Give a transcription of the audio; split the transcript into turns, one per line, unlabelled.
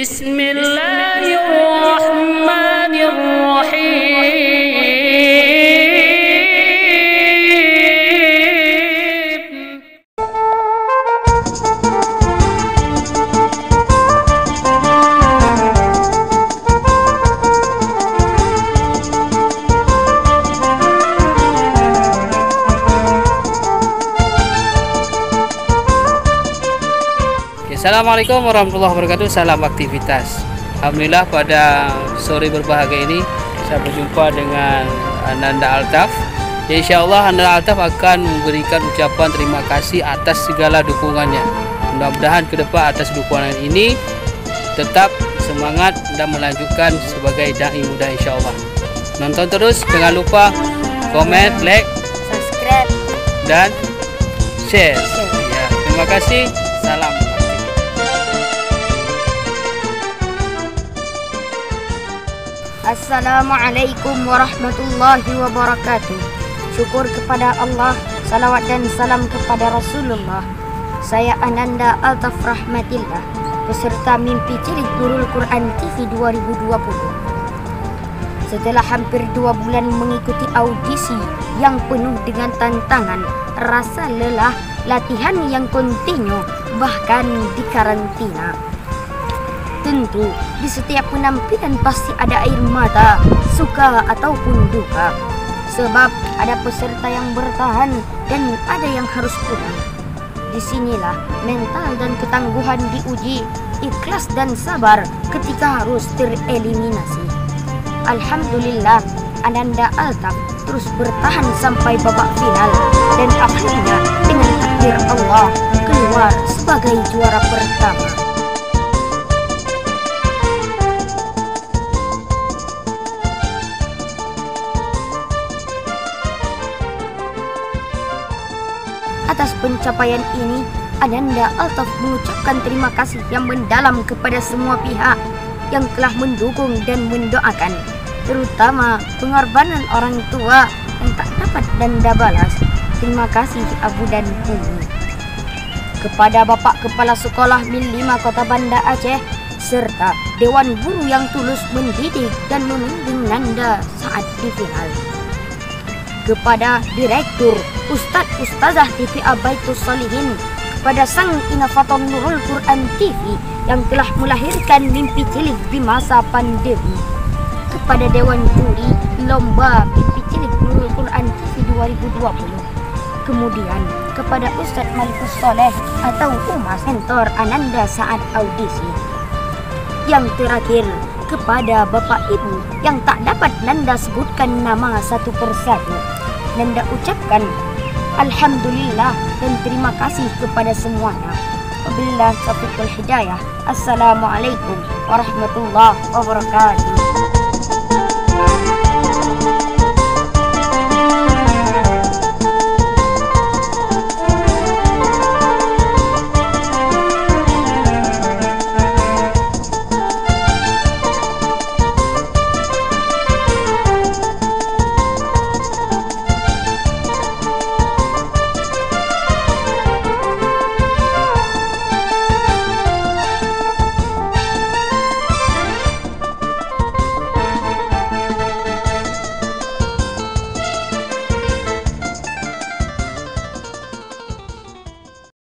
Bismillahirrahmanirrahim. Assalamualaikum warahmatullahi wabarakatuh. Salam aktivitas. Alhamdulillah pada sore berbahagia ini saya berjumpa dengan Ananda Altaf. Insyaallah Ananda Altaf akan memberikan ucapan terima kasih atas segala dukungannya. Mudah-mudahan ke depan atas dukungan ini tetap semangat dan melanjutkan sebagai dai muda insyaallah. Nonton terus, jangan lupa komen, like,
subscribe
dan share. Ya, terima kasih. Salam.
Assalamualaikum warahmatullahi wabarakatuh. Syukur kepada Allah, salawat dan salam kepada Rasulullah. Saya Ananda Altaf Rahmatillah, peserta Mimpi Cilik Nurul Quran TV 2020. Setelah hampir 2 bulan mengikuti audisi yang penuh dengan tantangan, rasa lelah, latihan yang kontinu, bahkan di karantina. Tentu, di setiap penampilan pasti ada air mata, suka ataupun duka. Sebab ada peserta yang bertahan dan ada yang harus pulang. Disinilah mental dan ketangguhan diuji, ikhlas dan sabar ketika harus tereliminasi. Alhamdulillah, Ananda Altaf terus bertahan sampai babak final dan akhirnya dengan takdir Allah keluar sebagai juara pertama. Atas pencapaian ini, Ananda Altaf mengucapkan terima kasih yang mendalam kepada semua pihak yang telah mendukung dan mendoakan, terutama pengorbanan orang tua yang tak dapat Nanda balas. Terima kasih Abu dan Umi. Kepada Bapak Kepala Sekolah Min 5 Kota Banda Aceh, serta Dewan Guru yang tulus mendidik dan membimbing Nanda saat di final. Kepada Direktur Ustadz-Ustazah TPA Baitus Solihin, kepada Sang Inovator Nurul Quran TV yang telah melahirkan Mimpi Cilik di masa pandemi, kepada Dewan Juri Lomba Mimpi Cilik Nurul Quran TV 2020, kemudian kepada Ustadz Malikus Soleh atau Umas, mentor Ananda saat audisi. Yang terakhir, kepada Bapak Ibu yang tak dapat Nanda sebutkan nama satu persatu, Nanda ucapkan Alhamdulillah dan terima kasih kepada semuanya. Wabillahi taufiq wal hidayah. Assalamualaikum warahmatullahi wabarakatuh.